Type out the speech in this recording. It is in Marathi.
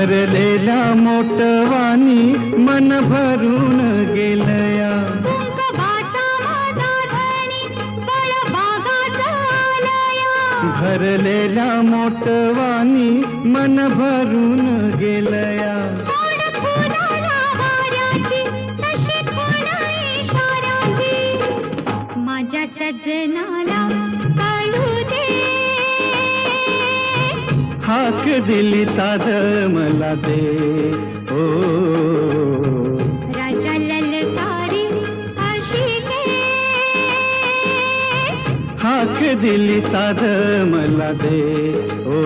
भरलेल्या मोटवानी मन भरून गेलया, भरलेल्या मोटवानी मन भरून गेलया. माझ्या सजनाला कळू दे, हाक दिली साध मला दे. ओ राजा ललकारी आशिके, हाक दिली साध मला दे. ओ